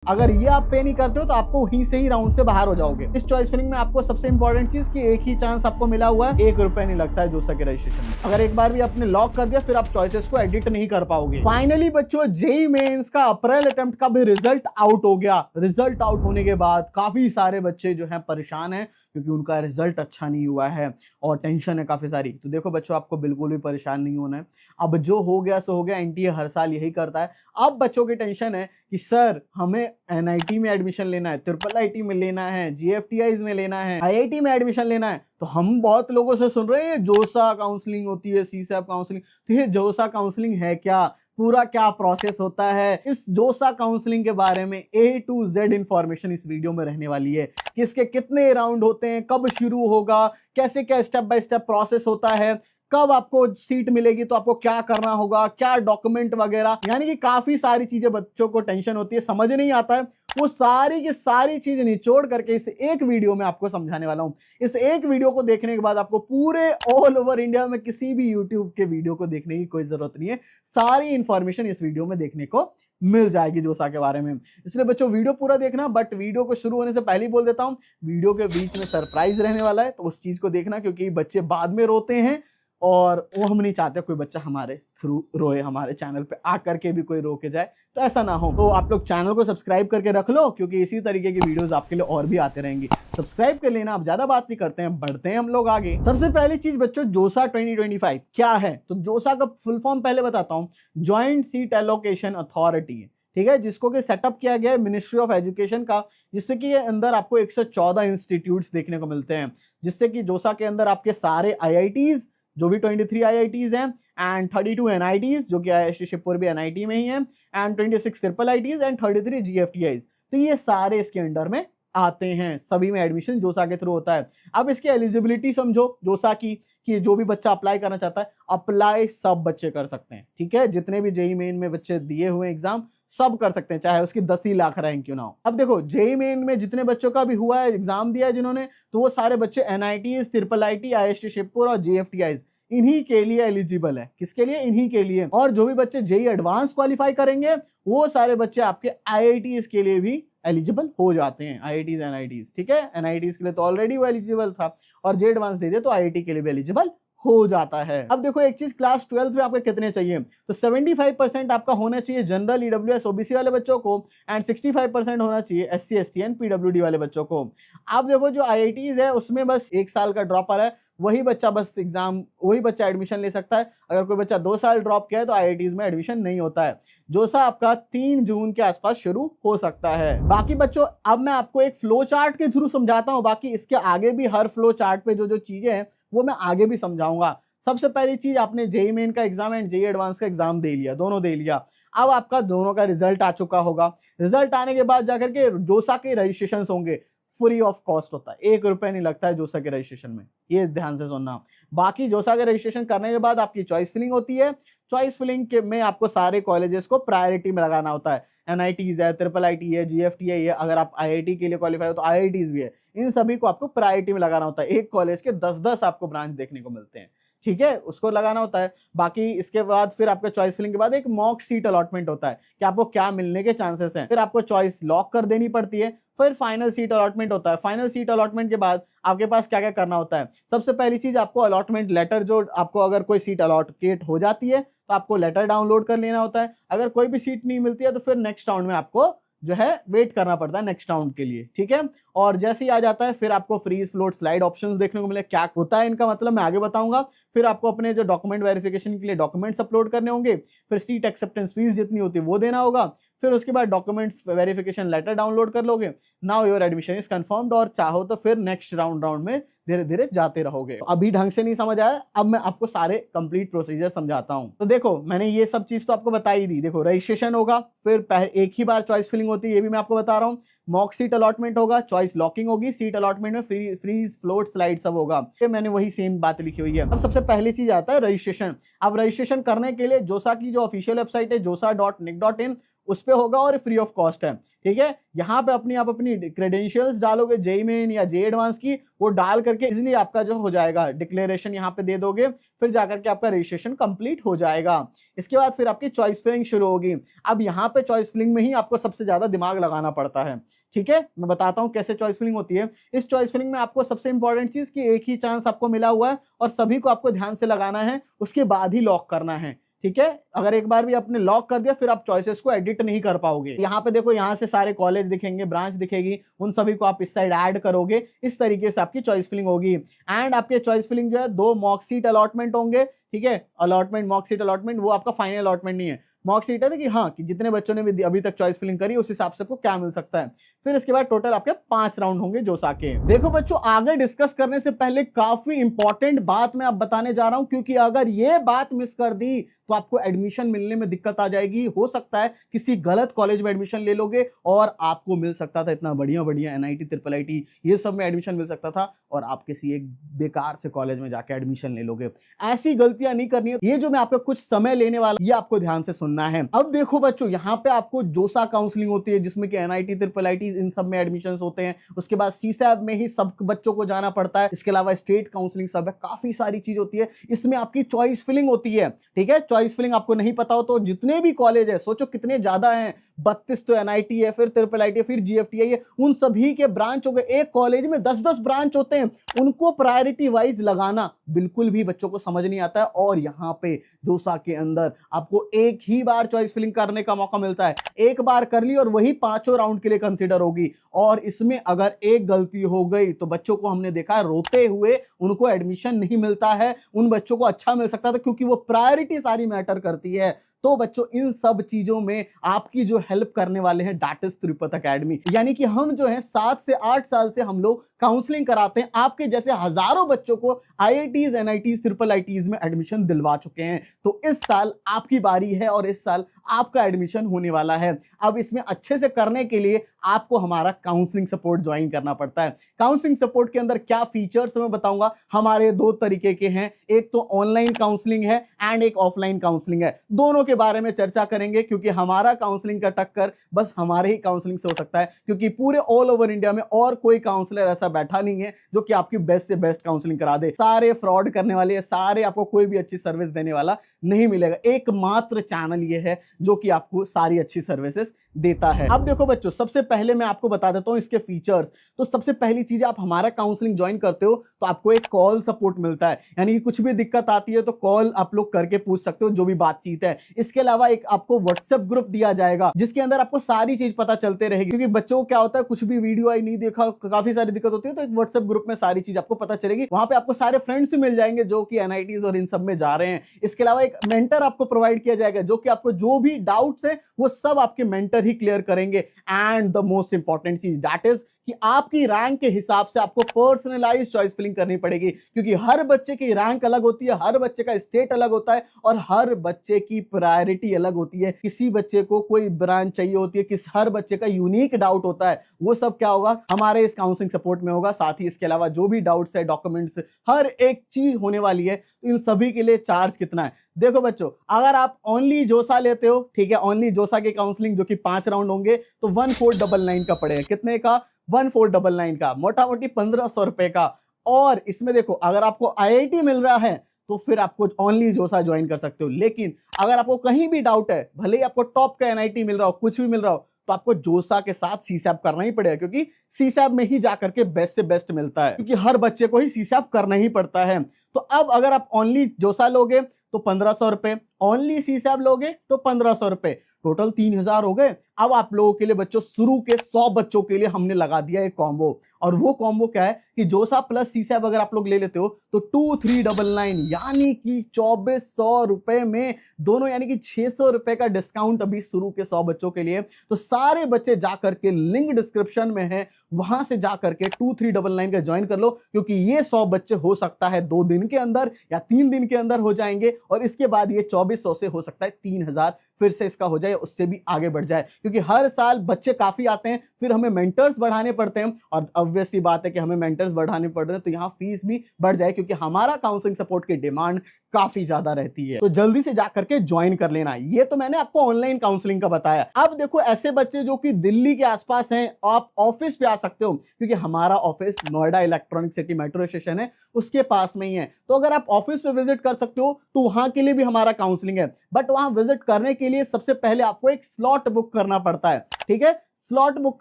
अगर ये आप पे नहीं करते हो तो आपको वहीं से ही राउंड से बाहर हो जाओगे। इस चॉइस फिलिंग में आपको सबसे इंपॉर्टेंट चीज कि एक ही चांस आपको मिला हुआ है, 1 रुपए नहीं लगता है जोसा के रजिस्ट्रेशन में। अगर एक बार भी आपने लॉक कर दिया फिर आप चॉइसेस को एडिट नहीं कर पाओगे। फाइनली बच्चों जेईई मेंस का अप्रैल अटेम्प्ट का भी रिजल्ट आउट हो गया। रिजल्ट आउट होने के बाद काफी सारे बच्चे जो है परेशान है क्योंकि उनका रिजल्ट अच्छा नहीं हुआ है और टेंशन है काफी सारी। तो देखो बच्चों आपको बिल्कुल भी परेशान नहीं होना है। अब जो हो गया सो हो गया, एनटीए हर साल यही करता है। अब बच्चों की टेंशन है कि सर हमें एनआईटी में एडमिशन लेना है, ट्रिपल आईटी में लेना है, जीएफटीआईज में लेना है, आईआईटी में एडमिशन लेना है। तो हम बहुत लोगों से सुन रहे हैं जोसा काउंसलिंग होती है, सीसैप काउंसलिंग। तो ये जोसा काउंसलिंग है क्या, पूरा क्या प्रोसेस होता है, इस जोसा काउंसलिंग के बारे में A to Z इंफॉर्मेशन इस वीडियो में रहने वाली है। कि इसके कितने राउंड होते हैं, कब शुरू होगा, कैसे क्या स्टेप बाय स्टेप प्रोसेस होता है, कब आपको सीट मिलेगी तो आपको क्या करना होगा, क्या डॉक्यूमेंट वगैरह, यानी कि काफी सारी चीजें बच्चों को टेंशन होती है, समझ नहीं आता है। वो सारी की सारी चीज निचोड़ करके इस एक वीडियो में आपको समझाने वाला हूं। इस एक वीडियो को देखने के बाद आपको पूरे ऑल ओवर इंडिया में किसी भी यूट्यूब के वीडियो को देखने की कोई जरूरत नहीं है। सारी इंफॉर्मेशन इस वीडियो में देखने को मिल जाएगी जोसा के बारे में। इसलिए बच्चों वीडियो पूरा देखना, बट वीडियो को शुरू होने से पहले ही बोल देता हूं वीडियो के बीच में सरप्राइज रहने वाला है, तो उस चीज को देखना क्योंकि बच्चे बाद में रोते हैं और वो हम नहीं चाहते कोई बच्चा हमारे थ्रू रोए, हमारे चैनल पे आकर के भी कोई रो के जाए, तो ऐसा ना हो। तो आप लोग चैनल को सब्सक्राइब करके रख लो क्योंकि इसी तरीके की वीडियोस आपके लिए और भी आते रहेंगी। सब्सक्राइब कर लेना। अब ज्यादा बात नहीं करते हैं, बढ़ते हैं हम लोग आगे। सबसे पहली चीज बच्चों जोसा 2025 क्या है, तो जोसा का फुल फॉर्म पहले बताता हूँ। ज्वाइंट सीट एलोकेशन अथॉरिटी है, ठीक है, जिसको कि सेटअप किया गया है मिनिस्ट्री ऑफ एजुकेशन का, जिससे कि ये अंदर आपको 114 इंस्टीट्यूट्स देखने को मिलते हैं, जिससे कि जोसा के अंदर आपके सारे आईआईटीज जो भी 23 आईआईटीज हैं एंड 32 एनआईटीज जो कि आईआईटी शिवपुर भी एनआईटी में ही है एंड 26 ट्रिपल आईटीज एंड 33 जीएफटीआईज, तो ये सारे इसके अंडर में आते हैं। सभी में एडमिशन जोसा के थ्रू होता है। अब इसकी एलिजिबिलिटी समझो जोसा की, कि जो भी बच्चा अप्लाई करना चाहता है, अप्लाई सब बच्चे कर सकते हैं, ठीक है। जितने भी जेईई मेन में बच्चे दिए हुए एग्जाम सब कर सकते हैं, चाहे उसकी 10 ही लाख रैंक क्यों ना हो। अब देखो जेईई मेन में जितने बच्चों का भी हुआ है, एग्जाम दिया है जिन्होंने, तो वो सारे बच्चे NITs, triple IT, IIT Shivpur और जीएफटीआईज इन्हीं के लिए एलिजिबल है। किसके लिए? इन्हीं के लिए। और जो भी बच्चे जेईई एडवांस क्वालिफाई करेंगे वो सारे बच्चे आपके आईआईटीज के लिए भी एलिजिबल हो जाते हैं, आईआईटीज एनआईटीज, ठीक है। एनआईटीज के लिए तो ऑलरेडी वो एलिजिबल था और जेईई एडवांस दे दे तो आईआईटी के लिए भी एलिजिबल हो जाता है। अब देखो एक चीज, क्लास 12 में आपके कितने चाहिए, तो 75% आपका होना चाहिए जनरल, ईडब्ल्यूएस, ओबीसी वाले बच्चों को एंड 65% होना चाहिए एससी, एसटी एंड पीडब्ल्यूडी वाले बच्चों को। अब देखो जो आईआईटीज है उसमें बस 1 साल का ड्रॉपर है, वही बच्चा बस एग्जाम, वही बच्चा एडमिशन ले सकता है। अगर कोई बच्चा 2 साल ड्रॉप किया है तो आईआईटीज में एडमिशन नहीं होता है। जोसा आपका 3 जून के आसपास शुरू हो सकता है। बाकी बच्चों अब मैं आपको एक फ्लो चार्ट के थ्रू समझाता हूं, बाकी इसके आगे भी हर फ्लो चार्ट पे जो जो चीजें हैं वो मैं आगे भी समझाऊंगा। सबसे पहली चीज, आपने जेईई मेन का एग्जाम एंड जेईई एडवांस का एग्जाम दे लिया, दोनों दे लिया। अब आपका दोनों का रिजल्ट आ चुका होगा। रिजल्ट आने के बाद जाकर के जोसा के रजिस्ट्रेशन होंगे, फ्री ऑफ कॉस्ट होता है, 1 रुपए नहीं लगता है जोसा के रजिस्ट्रेशन में, ये ध्यान से सुनना। बाकी जोसा के रजिस्ट्रेशन करने के बाद आपकी चॉइस फिलिंग होती है। चॉइस फिलिंग के में आपको सारे कॉलेजेस को प्रायोरिटी में लगाना होता है। एनआईटीज है, ट्रिपल आईटी है, जीएफटीआई है, अगर आप आईआईटी के लिए क्वालिफाई हो तो आईआईटीज भी है, इन सभी को आपको प्रायोरिटी में लगाना होता है। एक कॉलेज के 10-10 आपको ब्रांच देखने को मिलते हैं, ठीक है, उसको लगाना होता है। बाकी इसके बाद फिर आपका चॉइस फिलिंग के बाद एक मॉक सीट अलॉटमेंट होता है कि आपको क्या मिलने के चांसेस हैं, फिर आपको चॉइस लॉक कर देनी पड़ती है, फिर फाइनल सीट अलॉटमेंट होता है। फाइनल सीट अलॉटमेंट के बाद आपके पास क्या क्या करना होता है। सबसे पहली चीज, आपको अलॉटमेंट लेटर, जो आपको अगर कोई सीट अलॉटमेंट हो जाती है तो आपको लेटर डाउनलोड कर लेना होता है। अगर कोई भी सीट नहीं मिलती है तो फिर नेक्स्ट राउंड में आपको जो है वेट करना पड़ता है नेक्स्ट राउंड के लिए, ठीक है। और जैसे ही आ जाता है फिर आपको फ्रीज, फ्लोट, स्लाइड ऑप्शंस देखने को मिले। क्या होता है इनका मतलब मैं आगे बताऊंगा। फिर आपको अपने जो डॉक्यूमेंट वेरिफिकेशन के लिए डॉक्यूमेंट्स अपलोड करने होंगे, फिर सीट एक्सेप्टेंस फीस जितनी होती है वो देना होगा, फिर उसके बाद डॉक्यूमेंट्स वेरिफिकेशन लेटर डाउनलोड कर लोगे। Now your admission is confirmed, और चाहो तो फिर नेक्स्ट राउंड में धीरे धीरे जाते रहोगे। तो अभी ढंग से नहीं समझ आया, अब मैं आपको सारे कंप्लीट प्रोसीजर समझाता हूं। तो देखो मैंने ये सब चीज तो आपको बता ही दी। देखो रजिस्ट्रेशन होगा, फिर एक ही बार चॉइस फिलिंग होती है, ये भी मैं आपको बता रहा हूँ। मॉक सीट अलॉटमेंट होगा, चॉइस लॉकिंग होगी, सीट अलॉटमेंट में फ्रीज, फ्लोट, स्लाइड सब होगा। मैंने वही सेम बात लिखी हुई है। अब सबसे पहली चीज आता है रजिस्ट्रेशन। अब रजिस्ट्रेशन करने के लिए जोसा की जो ऑफिशियल वेबसाइट है josa.nic.in, उस पे होगा और फ्री ऑफ कॉस्ट है। ठीक है, यहाँ पे आप अपनी क्रेडेंशियल्स डालोगे जेईई मेन या जेईई एडवांस की, वो डाल करके इजीली आपका जो हो जाएगा डिक्लेरेशन यहाँ पे दे दोगे, फिर जाकर के आपका रजिस्ट्रेशन कंप्लीट हो जाएगा। इसके बाद फिर आपकी चॉइस फिलिंग शुरू होगी। अब यहाँ पे चॉइस फिलिंग में ही आपको सबसे ज्यादा दिमाग लगाना पड़ता है। ठीक है, मैं बताता हूँ कैसे चॉइस फिलिंग होती है। इस चॉइस फिलिंग में आपको सबसे इंपॉर्टेंट चीज कि एक ही चांस आपको मिला हुआ है और सभी को आपको ध्यान से लगाना है, उसके बाद ही लॉक करना है। ठीक है, अगर एक बार भी आपने लॉक कर दिया फिर आप चॉइसेस को एडिट नहीं कर पाओगे। यहाँ पे देखो, यहाँ से सारे कॉलेज दिखेंगे, ब्रांच दिखेगी, उन सभी को आप इस साइड ऐड करोगे। इस तरीके से आपकी चॉइस फिलिंग होगी। एंड आपके चॉइस फिलिंग जो है 2 मॉक सीट अलॉटमेंट होंगे। ठीक है, अलॉटमेंट, मॉक सीट अलॉटमेंट, वो आपका फाइनल अलॉटमेंट नहीं है। मॉक सीट है कि हाँ, कि जितने बच्चों ने भी अभी तक चॉइस फिलिंग करी उस हिसाब से आपको क्या मिल सकता है। फिर इसके बाद टोटल आपके 5 राउंड होंगे जोसा के। देखो बच्चों, आगे डिस्कस करने से पहले काफी इंपॉर्टेंट बात मैं अब बताने जा रहा हूं, क्योंकि अगर ये बात मिस कर दी तो आपको एडमिशन मिलने में दिक्कत आ जाएगी। हो सकता है किसी गलत कॉलेज में एडमिशन ले लोगे और आपको मिल सकता था इतना बढ़िया बढ़िया NIT, IIIT ये सब में एडमिशन मिल सकता था, और आप किसी एक बेकार से कॉलेज में जाके एडमिशन ले लोगे। ऐसी गलतियां नहीं करनी है। ये जो मैं आपको कुछ समय लेने वाला, ये आपको ध्यान से सुनना है। अब देखो बच्चों, यहाँ पे आपको जोसा काउंसलिंग होती है जिसमें कि NIT, IIIT इन सब में एडमिशन होते हैं। उसके बाद CSAB में ही सब बच्चों को जाना पड़ता है। इसके अलावा स्टेट काउंसलिंग सब है, काफी सारी चीज होती है। इसमें आपकी चॉइस फिलिंग होती है। ठीक है, चॉइस फिलिंग आपको नहीं पता हो तो जितने भी कॉलेज है, सोचो कितने ज्यादा हैं, 32 तो NIT है, फिर IIIT है, फिर GFT है, उन सभी के ब्रांच हो गए। एक कॉलेज में 10-10 ब्रांच होते हैं, उनको प्रायोरिटी वाइज लगाना बिल्कुल भी बच्चों को समझ नहीं आता है। और यहाँ पे जोसा के अंदर आपको एक ही बार चॉइस फिलिंग करने का मौका मिलता है। एक बार कर ली और वही 5 राउंड के लिए कंसीडर होगी। और इसमें अगर एक गलती हो गई तो बच्चों को हमने देखा है रोते हुए, उनको एडमिशन नहीं मिलता है। उन बच्चों को अच्छा मिल सकता था, क्योंकि वो प्रायोरिटी सारी मैटर करती है। तो बच्चों, इन सब चीजों में आपकी जो हेल्प करने वाले हैं दैट इज त्रिपत एकेडमी। यानी कि हम जो है 7 से 8 साल से हम लोग काउंसलिंग कराते हैं। आपके जैसे हजारों बच्चों को IITs, NITs, IIITs में एडमिशन दिलवा चुके हैं। तो इस साल आपकी बारी है और इस साल आपका एडमिशन होने वाला है। अब इसमें अच्छे से करने के लिए आपको हमारा काउंसलिंग सपोर्ट ज्वाइन करना पड़ता है। काउंसलिंग सपोर्ट के अंदर क्या फीचर्स मैं बताऊंगा। हमारे 2 तरीके के हैं, एक तो ऑनलाइन काउंसलिंग है एंड एक ऑफलाइन काउंसलिंग है। दोनों के बारे में चर्चा करेंगे, क्योंकि हमारा काउंसलिंग का टक्कर बस हमारे ही काउंसलिंग से हो सकता है, क्योंकि पूरे ऑल ओवर इंडिया में और कोई काउंसलर ऐसा बैठा नहीं है जो कि आपकी बेस्ट से बेस्ट काउंसलिंग करा दे। सारे फ्रॉड करने वाले, सारे आपको कोई भी अच्छी सर्विस देने वाला नहीं मिलेगा। एकमात्र चैनल ये है जो कि आपको सारी अच्छी सर्विसेज देता है। अब देखो बच्चों, सबसे पहले मैं आपको बता देता हूं इसके फीचर्स। तो सबसे पहली चीज, आप हमारा काउंसलिंग ज्वाइन करते हो तो आपको एक कॉल सपोर्ट मिलता है, यानी कि कुछ भी दिक्कत आती है तो कॉल आप लोग करके पूछ सकते हो, जो भी बातचीत है। इसके अलावा एक आपको व्हाट्सएप ग्रुप दिया जाएगा जिसके अंदर आपको सारी चीज पता चलते रहेगी, क्योंकि बच्चों को क्या होता है, कुछ भी वीडियो आई नहीं देखा, काफी सारी दिक्कत होती है, तो एक व्हाट्सएप ग्रुप में सारी चीज आपको पता चलेगी। वहां पे आपको सारे फ्रेंड्स मिल जाएंगे जो कि NITs और इन सब में जा रहे हैं। इसके अलावा एक मेंटर आपको प्रोवाइड किया जाएगा, जो कि आपको जो भी डाउट्स है वो सब आपके मेंटर ही क्लियर करेंगे। एंड द मोस्ट इंपॉर्टेंट चीज दैट इज कि आपकी रैंक के हिसाब से आपको पर्सनलाइज चॉइस फिलिंग करनी पड़ेगी, क्योंकि हर बच्चे की रैंक अलग होती है, हर बच्चे का स्टेट अलग होता है और हर बच्चे की प्रायोरिटी अलग होती है। किसी बच्चे को कोई ब्रांच चाहिए होती है, हर बच्चे का यूनिक डाउट होता है। वो सब क्या होगा, हमारे इस काउंसलिंग सपोर्ट में होगा। साथ ही इसके अलावा जो भी डाउट्स है, डॉक्यूमेंट्स, हर एक चीज होने वाली है। इन सभी के लिए चार्ज कितना है? देखो बच्चों, अगर आप ओनली जोसा लेते हो, ठीक है, ओनली जोसा की काउंसलिंग जो कि 5 राउंड होंगे, तो 1499 का पड़ेगा। कितने का? 1499 का, मोटा मोटी 1500 रुपए का। और इसमें देखो, अगर आपको IIT मिल रहा है तो फिर आपको ओनली जोसा ज्वाइन कर सकते हो। लेकिन अगर आपको कहीं भी डाउट है, भले ही आपको टॉप का NIT मिल रहा हो, कुछ भी मिल रहा हो, तो आपको जोसा के साथ CSAB करना ही पड़ेगा, क्योंकि CSAB में ही जाकर के बेस्ट से बेस्ट मिलता है, क्योंकि हर बच्चे को ही CSAB करना ही पड़ता है। तो अब अगर आप ओनली जोसा लोगे तो 1500 रुपए, ओनली CSAB लोगे तो 1500 रुपए, टोटल 3000 हो गए। अब आप लोगों के लिए बच्चों, शुरू के 100 बच्चों के लिए हमने लगा दिया एक कॉम्बो। और वो कॉम्बो क्या है कि जोसा प्लस CSAB अगर आप लोग ले लेते हो तो 2399 यानी कि 2400 रुपए में दोनों, यानी कि 600 रुपए का डिस्काउंट अभी शुरू के 100 बच्चों के लिए। तो सारे बच्चे जाकर के, लिंक डिस्क्रिप्शन में है, वहां से जाकर के 2399 का ज्वाइन कर लो, क्योंकि ये 100 बच्चे हो सकता है 2 दिन के अंदर या 3 दिन के अंदर हो जाएंगे। और इसके बाद ये 2400 से हो सकता है 3000 फिर से इसका हो जाए, उससे भी आगे बढ़ जाए, क्योंकि हर साल बच्चे काफी आते हैं, फिर हमें मेंटर्स बढ़ाने पड़ते हैं, और ऑब्वियस सी बात है कि हमें मेंटर्स बढ़ाने पड़ रहे हैं, तो यहाँ फीस भी बढ़ जाए, क्योंकि हमारा काउंसलिंग सपोर्ट की डिमांड काफी ज्यादा रहती है। तो जल्दी से जाकर के ज्वाइन कर लेना। ये तो मैंने आपको ऑनलाइन काउंसलिंग का बताया। अब देखो ऐसे बच्चे जो कि दिल्ली के आसपास हैं, आप ऑफिस पे आ सकते हो, क्योंकि हमारा office Noida electronic city metro station है, उसके पास में ही है। तो अगर आप ऑफिस पे विजिट कर सकते हो तो वहां के लिए भी हमारा काउंसलिंग है, बट वहां विजिट करने के लिए सबसे पहले आपको एक स्लॉट बुक करना पड़ता है। ठीक है, स्लॉट बुक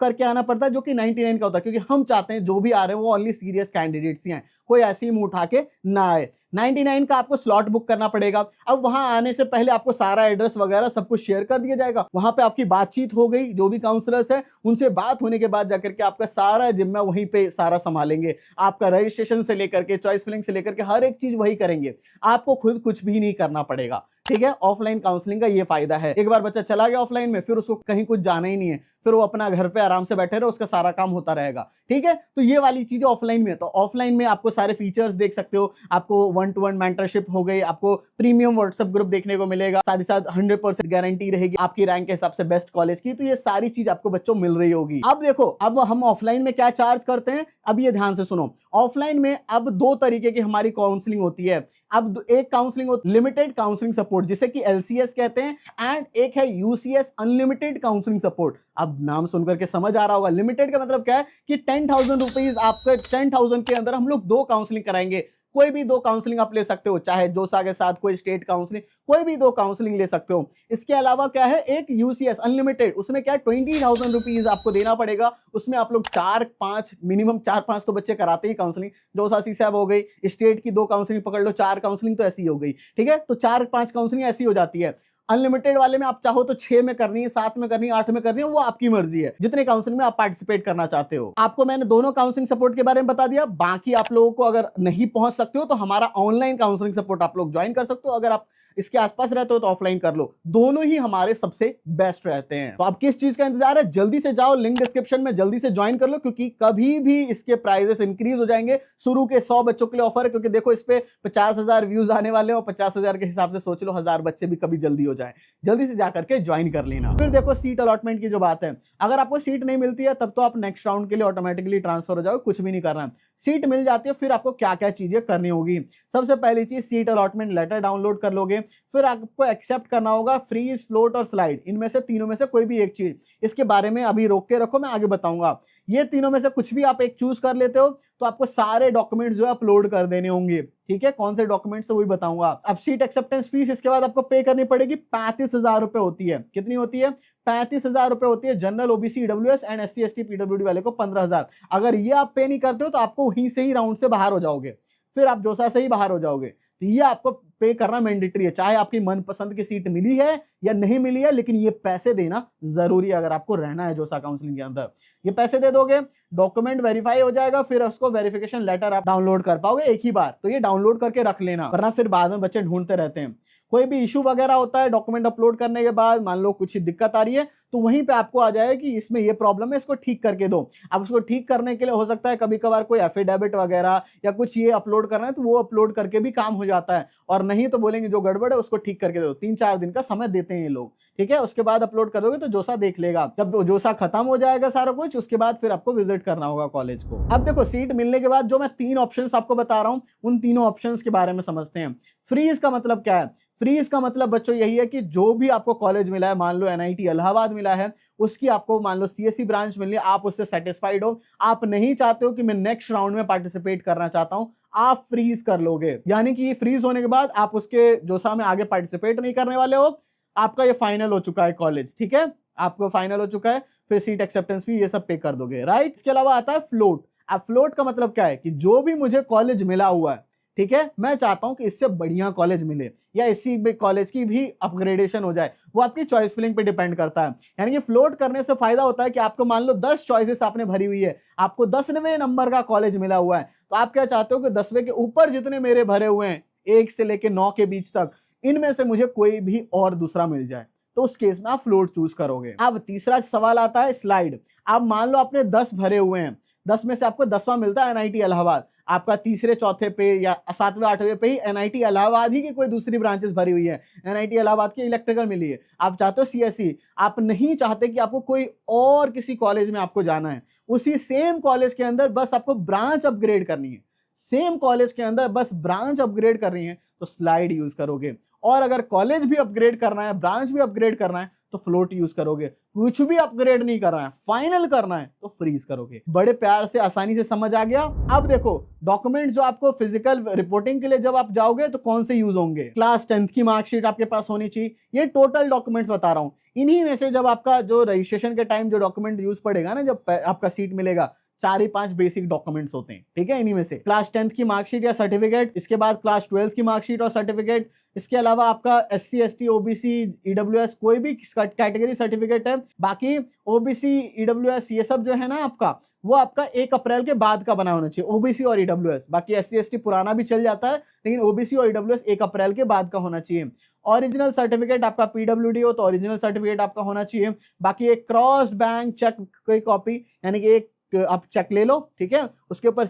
करके आना पड़ता है, जो कि 99 का होता है, क्योंकि हम चाहते हैं जो भी आ रहे हैं वो ओनली सीरियस कैंडिडेट्स ही हैं, कोई ऐसे ही मुंह उठा के ना आए। 99 का आपको स्लॉट बुक करना पड़ेगा। अब वहां आने से पहले आपको सारा एड्रेस वगैरह सब कुछ शेयर कर दिया जाएगा। वहां पे आपकी बातचीत हो गई, जो भी काउंसलर्स है उनसे बात होने के बाद जाकर के आपका सारा जिम्मा वहीं पे सारा संभालेंगे। आपका रजिस्ट्रेशन से लेकर के चॉइस फिलिंग से लेकर के हर एक चीज वही करेंगे, आपको खुद कुछ भी नहीं करना पड़ेगा। ठीक है, ऑफलाइन काउंसलिंग का ये फायदा है। एक बार बच्चा चला गया ऑफलाइन में, फिर उसको कहीं कुछ जाना ही नहीं है, फिर वो अपना घर पे आराम से बैठे रहे, उसका सारा काम होता रहेगा। ठीक है, तो ये वाली चीजें ऑफलाइन में। तो ऑफलाइन में आपको सारे फीचर्स देख सकते हो, आपको 1-to-1 मेंटरशिप हो गई, आपको प्रीमियम व्हाट्सएप ग्रुप देखने को मिलेगा, साथ ही साथ 100% गारंटी रहेगी आपकी रैंक के हिसाब से बेस्ट कॉलेज की। तो ये सारी चीज आपको बच्चों मिल रही होगी। अब देखो, अब हम ऑफलाइन में क्या चार्ज करते हैं, अब ये ध्यान से सुनो। ऑफलाइन में अब 2 तरीके की हमारी काउंसलिंग होती है। अब एक काउंसलिंग लिमिटेड काउंसलिंग सपोर्ट, जिसे कि LCS कहते हैं, एंड एक है UCS अनलिमिटेड काउंसलिंग सपोर्ट। अब नाम सुनकर के समझ आ रहा होगा, लिमिटेड का मतलब क्या है कि 10,000 रुपीज आपके 10,000 के अंदर हम लोग 2 काउंसलिंग कराएंगे। कोई भी 2 काउंसलिंग आप ले सकते हो, चाहे जोसा के साथ कोई स्टेट काउंसलिंग, कोई भी 2 काउंसलिंग ले सकते हो। इसके अलावा क्या है, एक UCS अनलिमिटेड, उसमें क्या है 20,000 रुपीज आपको देना पड़ेगा। उसमें आप लोग 4-5 मिनिमम 4-5 तो बच्चे कराते ही काउंसलिंग। जोसा CSAB हो गई, स्टेट की 2 काउंसलिंग पकड़ लो, 4 काउंसलिंग तो ऐसी हो गई। ठीक है, तो 4-5 काउंसलिंग ऐसी हो जाती है। अनलिमिटेड वाले में आप चाहो तो 6 में करनी है, 7 में करनी है, 8 में करनी है, वो आपकी मर्जी है, जितने काउंसलिंग में आप पार्टिसिपेट करना चाहते हो। आपको मैंने दोनों काउंसलिंग सपोर्ट के बारे में बता दिया। बाकी आप लोगों को अगर नहीं पहुंच सकते हो तो हमारा ऑनलाइन काउंसलिंग सपोर्ट आप लोग ज्वाइन कर सकते हो। अगर आप इसके आसपास रहते हो तो ऑफलाइन कर लो, दोनों ही हमारे सबसे बेस्ट रहते हैं। तो अब किस चीज का इंतजार है, जल्दी से जाओ, लिंक डिस्क्रिप्शन में, जल्दी से ज्वाइन कर लो, क्योंकि कभी भी इसके प्राइजेस इंक्रीज हो जाएंगे। शुरू के 100 बच्चों के लिए ऑफर है, क्योंकि देखो इस पे 50,000 व्यूज आने वाले हो, 50,000 के हिसाब से सोच लो 1000 बच्चे भी कभी जल्दी हो जाए। जल्दी से जाकर के ज्वाइन कर लेना। फिर देखो सीट अलॉटमेंट की जो बात है, अगर आपको सीट नहीं मिलती है तब तो आप नेक्स्ट राउंड के लिए ऑटोमेटिकली ट्रांसफर हो जाओ, कुछ भी नहीं करना। सीट मिल जाती है, फिर आपको क्या क्या चीजें करनी होगी। सबसे पहली चीज, सीट अलॉटमेंट लेटर डाउनलोड कर लोगे। फिर आपको एक्सेप्ट करना होगा फ्रीज, फ्लोट और स्लाइड, इनमें से तीनों में से कोई भी एक चीज। इसके बारे में अभी रोक के रखो, मैं आगे बताऊंगा। ये तीनों में से कुछ भी आप एक चूज कर लेते हो तो आपको सारे डॉक्यूमेंट्स जो है अपलोड कर देने होंगे। ठीक है, कौन से डॉक्यूमेंट्स है वही बताऊंगा। अब सीट एक्सेप्टेंस फीस इसके बाद आपको पे करनी पड़ेगी, 35,000 रुपए होती है। कितनी होती है? 35,000 रुपए होती है। General, OBC, EWS and SC ST PWD वाले को 15,000। अगर ये आप पे नहीं करते हो तो आपको वहीं से ही राउंड से बाहर हो जाओगे, फिर आप जोसा से ही बाहर हो जाओगे। तो ये आपको पे करना मैंडेटरी है, चाहे आपकी मनपसंद की सीट मिली है या नहीं मिली है, लेकिन ये पैसे देना जरूरी है अगर आपको रहना है जोसा काउंसलिंग के अंदर। ये पैसे दे दोगे, डॉक्यूमेंट वेरीफाई हो जाएगा, फिर उसको वेरिफिकेशन लेटर आप डाउनलोड कर पाओगे एक ही बार। तो ये डाउनलोड करके रख लेना, वरना फिर बाद में बच्चे ढूंढते रहते हैं। कोई भी इशू वगैरह होता है डॉक्यूमेंट अपलोड करने के बाद, मान लो कुछ दिक्कत आ रही है, तो वहीं पे आपको आ जाए कि इसमें ये प्रॉब्लम है, इसको ठीक करके दो। अब उसको ठीक करने के लिए हो सकता है कभी कभार कोई एफिडेविट वगैरह या कुछ ये अपलोड करना है, तो वो अपलोड करके भी काम हो जाता है। और नहीं तो बोलेंगे जो गड़बड़ है उसको ठीक करके दो। 3-4 दिन का समय देते हैं ये लोग। ठीक है, उसके बाद अपलोड कर दोगे तो जोसा देख लेगा। जब जोसा खत्म हो जाएगा सारा कुछ, उसके बाद फिर आपको विजिट करना होगा कॉलेज को। अब देखो, सीट मिलने के बाद जो मैं 3 ऑप्शंस आपको बता रहा हूं, उन तीनों ऑप्शंस के बारे में समझते हैं। फ्रीज का मतलब क्या है? फ्रीज का मतलब बच्चों यही है कि जो भी आपको कॉलेज मिला है, मान लो NIT इलाहाबाद मिला है, उसकी आपको मान लो CSE ब्रांच मिली है, आप उससे सेटिस्फाइड हो, आप नहीं चाहते हो कि मैं नेक्स्ट राउंड में पार्टिसिपेट करना चाहता हूं, आप फ्रीज कर लोगे। यानी कि फ्रीज होने के बाद आप उसके जोसा में आगे पार्टिसिपेट नहीं करने वाले हो, आपका ये फाइनल हो चुका है कॉलेज। ठीक है, आपको फाइनल हो चुका है, फिर सीट एक्सेप्टेंस फी ये सब पे कर दोगे, राइट। इसके अलावा आता है फ्लोट। अब फ्लोट का मतलब क्या है कि जो भी मुझे कॉलेज मिला हुआ है, ठीक है, मैं चाहता हूं कि इससे बढ़िया कॉलेज मिले या इसी कॉलेज की भी अपग्रेडेशन हो जाए, वो आपकी चॉइस फिलिंग पे डिपेंड करता है। यानी कि फ्लोट करने से फायदा होता है कि आपको मान लो 10 चॉइसेस आपने भरी हुई है, आपको 10वें नंबर का कॉलेज मिला हुआ है, तो आप क्या चाहते हो कि 10वें के ऊपर जितने मेरे भरे हुए हैं 1 से लेके 9 के बीच तक, इनमें से मुझे कोई भी और दूसरा मिल जाए, तो उस केस में आप फ्लोट चूज करोगे। अब तीसरा सवाल आता है स्लाइड। अब मान लो आपने 10 भरे हुए हैं, 10 में से आपको 10वां मिलता है NIT इलाहाबाद। आपका तीसरे चौथे पे या 7वें 8वें पे ही NIT इलाहाबाद ही की कोई दूसरी ब्रांचेस भरी हुई है। NIT इलाहाबाद की इलेक्ट्रिकल मिली है। आप चाहते हो CSE, आप नहीं चाहते कि आपको कोई और किसी कॉलेज में आपको जाना है, उसी सेम कॉलेज के अंदर बस आपको ब्रांच अपग्रेड करनी है, सेम कॉलेज के अंदर बस ब्रांच अपग्रेड करनी है तो स्लाइड यूज करोगे। और अगर कॉलेज भी अपग्रेड करना है, ब्रांच भी अपग्रेड करना है तो फ्लोट यूज करोगे। कुछ भी अपग्रेड नहीं करना है, फाइनल करना है तो फ्रीज करोगे। बड़े प्यार से आसानी से समझ आ गया। अब देखो डॉक्यूमेंट जो आपको फिजिकल रिपोर्टिंग के लिए जब आप जाओगे तो कौन से यूज होंगे। क्लास 10th की मार्कशीट आपके पास होनी चाहिए। ये टोटल डॉक्यूमेंट्स बता रहा हूं। इन्हीं में से जब आपका जो रजिस्ट्रेशन के टाइम जो डॉक्यूमेंट यूज पड़ेगा ना, जब आपका सीट मिलेगा, 4 ही 5 बेसिक डॉक्यूमेंट्स होते हैं, ठीक है। इन्हीं में से क्लास 10th की मार्कशीट या सर्टिफिकेट, इसके बाद क्लास 12th की मार्कशीट और सर्टिफिकेट, इसके अलावा आपका SC ST OBC EWS कोई भी कैटेगरी सर्टिफिकेट है। बाकी OBC EWS ये सब जो है ना आपका, वो आपका 1 अप्रैल के बाद का बना होना चाहिए, OBC और EWS। बाकी SC ST पुराना भी चल जाता है, लेकिन OBC और EWS 1 अप्रैल के बाद का होना चाहिए। ओरिजिनल सर्टिफिकेट आपका PWD हो तो ओरिजिनल सर्टिफिकेट आपका होना चाहिए। बाकी एक क्रॉस बैंक चेक कोई कॉपी, यानी कि एक आप चेक ले लो, ठीक है, उसके ऊपर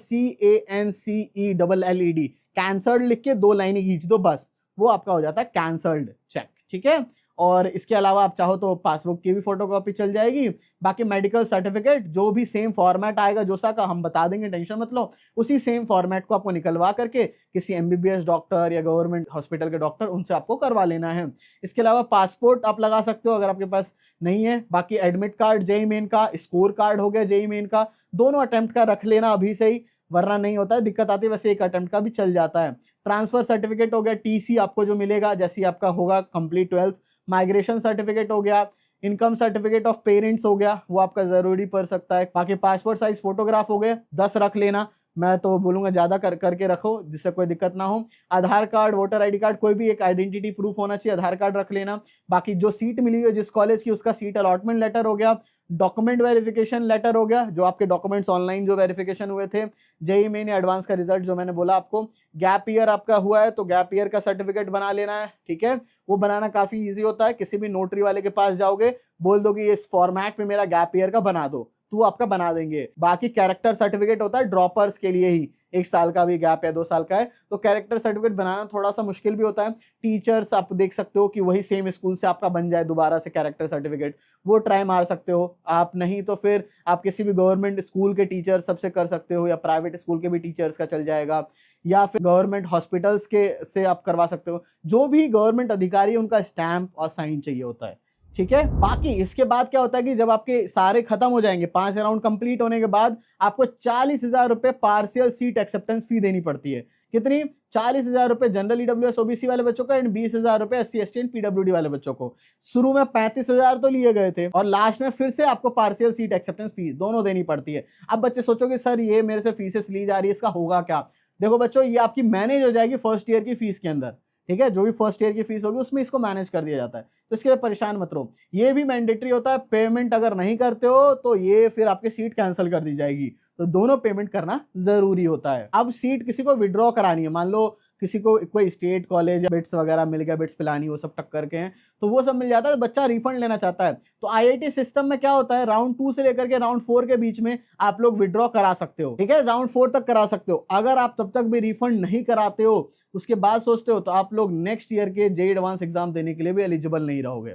CANCELLED कैंसल्ड लिख के 2 लाइनें खींच दो, बस वो आपका हो जाता है कैंसल्ड चेक, ठीक है। और इसके अलावा आप चाहो तो पासबुक की भी फोटोकॉपी चल जाएगी। बाकी मेडिकल सर्टिफिकेट जो भी सेम फॉर्मेट आएगा जोसा का, हम बता देंगे, टेंशन मत लो। उसी सेम फॉर्मेट को आपको निकलवा करके किसी MBBS डॉक्टर या गवर्नमेंट हॉस्पिटल के डॉक्टर, उनसे आपको करवा लेना है। इसके अलावा पासपोर्ट आप लगा सकते हो अगर आपके पास नहीं है। बाकी एडमिट कार्ड JEE मेन का, स्कोर कार्ड हो गया JEE मेन का, दोनों अटेम्प्ट का रख लेना अभी से ही, वरना नहीं होता है, दिक्कत आती है। वैसे एक अटेम्प्ट का भी चल जाता है। ट्रांसफर सर्टिफिकेट हो गया, TC आपको जो मिलेगा जैसे आपका होगा कंप्लीट 12th। माइग्रेशन सर्टिफिकेट हो गया, इनकम सर्टिफिकेट ऑफ पेरेंट्स हो गया, वो आपका जरूरी पड़ सकता है। बाकी पासपोर्ट साइज फोटोग्राफ हो गए, 10 रख लेना। मैं तो बोलूंगा ज्यादा करके रखो जिससे कोई दिक्कत ना हो। आधार कार्ड, वोटर ID कार्ड, कोई भी एक आइडेंटिटी प्रूफ होना चाहिए, आधार कार्ड रख लेना। बाकी जो सीट मिली है जिस कॉलेज की, उसका सीट अलॉटमेंट लेटर हो गया, डॉक्यूमेंट वेरिफिकेशन लेटर हो गया, जो आपके डॉक्यूमेंट्स ऑनलाइन जो वेरिफिकेशन हुए थे, JEE मेन एडवांस का रिजल्ट जो मैंने बोला आपको। गैप ईयर आपका हुआ है तो गैप ईयर का सर्टिफिकेट बना लेना है, ठीक है। वो बनाना काफी इजी होता है, किसी भी नोटरी वाले के पास जाओगे, बोल दो कि इस फॉर्मेट में मेरा गैप ईयर का बना दो, तो वो आपका बना देंगे। बाकी कैरेक्टर सर्टिफिकेट होता है ड्रॉपर्स के लिए ही, 1 साल का भी गैप या 2 साल का है तो कैरेक्टर सर्टिफिकेट बनाना थोड़ा सा मुश्किल भी होता है। टीचर्स आप देख सकते हो कि वही सेम स्कूल से आपका बन जाए दोबारा से कैरेक्टर सर्टिफिकेट, वो ट्राई मार सकते हो आप। नहीं तो फिर आप किसी भी गवर्नमेंट स्कूल के टीचर सबसे कर सकते हो, या प्राइवेट स्कूल के भी टीचर्स का चल जाएगा, या फिर गवर्नमेंट हॉस्पिटल्स के से आप करवा सकते हो। जो भी गवर्नमेंट अधिकारी है उनका स्टैंप और साइन चाहिए होता है, ठीक है। बाकी इसके बाद क्या होता है कि जब आपके सारे खत्म हो जाएंगे, 5 राउंड कंप्लीट होने के बाद आपको 40,000 रुपए पार्शियल सीट एक्सेप्टेंस फी देनी पड़ती है। कितनी? 40,000 रुपए जनरल EWS OBC वाले बच्चों को, एंड 20,000 रुपए SC ST एंड PWD वाले बच्चों को। शुरू में 35,000 तो लिए गए थे और लास्ट में फिर से आपको पार्शियल सीट एक्सेप्टेंस फीस दोनों देनी पड़ती है। अब बच्चे सोचोगे सर ये मेरे से फीसेस ली जा रही है, इसका होगा क्या? देखो बच्चों, ये आपकी मैनेज हो जाएगी फर्स्ट ईयर की फीस के अंदर, ठीक है। जो भी फर्स्ट ईयर की फीस होगी उसमें इसको मैनेज कर दिया जाता है, तो इसके लिए परेशान मत रहो। ये भी मैंडेटरी होता है, पेमेंट अगर नहीं करते हो तो ये फिर आपकी सीट कैंसिल कर दी जाएगी, तो दोनों पेमेंट करना जरूरी होता है। अब सीट किसी को विड्रॉ करानी है, मान लो किसी को कोई स्टेट कॉलेज बिट्स वगैरह मिल गया, बिट्स पिलानी, वो सब टक्कर के हैं, तो वो सब मिल जाता है। बच्चा रिफंड लेना चाहता है तो IIT सिस्टम में क्या होता है, राउंड 2 से लेकर के राउंड 4 के बीच में आप लोग विड्रॉ करा सकते हो, ठीक है। राउंड 4 तक करा सकते हो। अगर आप तब तक भी रिफंड नहीं कराते हो, उसके बाद सोचते हो, तो आप लोग नेक्स्ट ईयर के JEE एडवांस एग्जाम देने के लिए भी एलिजिबल नहीं रहोगे,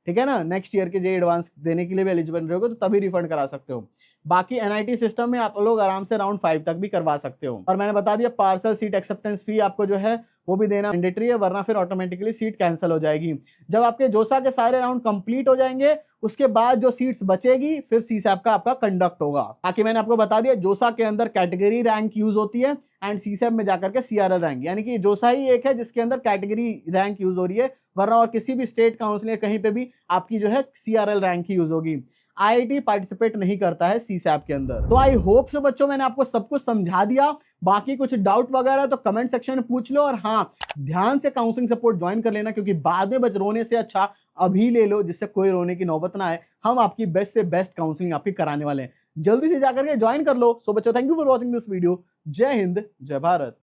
ठीक है ना। नेक्स्ट ईयर के JEE एडवांस देने के लिए भी एलिजिबल रहोगे तो तभी रिफंड करा सकते हो। बाकी NIT सिस्टम में आप लोग आराम से राउंड 5 तक भी करवा सकते हो। और मैंने बता दिया पार्शियल सीट एक्सेप्टेंस फी आपको जो है वो भी देना मैंडेटरी है, वरना फिर ऑटोमेटिकली सीट कैंसिल हो जाएगी। जब आपके जोसा के सारे राउंड कंप्लीट हो जाएंगे, उसके बाद जो सीट्स बचेगी फिर CSAP का आपका कंडक्ट होगा। बाकी मैंने आपको बता दिया जोसा के अंदर कैटेगरी रैंक यूज होती है, एंड CSAP में जाकर के CRL रैंक, यानी कि जोसा ही एक है जिसके अंदर कैटेगरी रैंक यूज हो रही है, वरना और किसी भी स्टेट काउंसिल या कहीं पे भी आपकी जो है CRL रैंक ही यूज होगी। IIT पार्टिसिपेट नहीं करता है CSAP के अंदर। तो आई होप से बच्चों मैंने आपको सब कुछ समझा दिया। बाकी कुछ डाउट वगैरह तो कमेंट सेक्शन में पूछ लो, और हाँ, ध्यान से काउंसलिंग सपोर्ट ज्वाइन कर लेना, क्योंकि बाद में बच रोने से अच्छा अभी ले लो, जिससे कोई रोने की नौबत ना आए। हम आपकी बेस्ट से बेस्ट काउंसलिंग आपकी कराने वाले हैं, जल्दी से जाकर के ज्वाइन कर लो। सो बच्चों, thank you for watching this video. जय हिंद, जय भारत।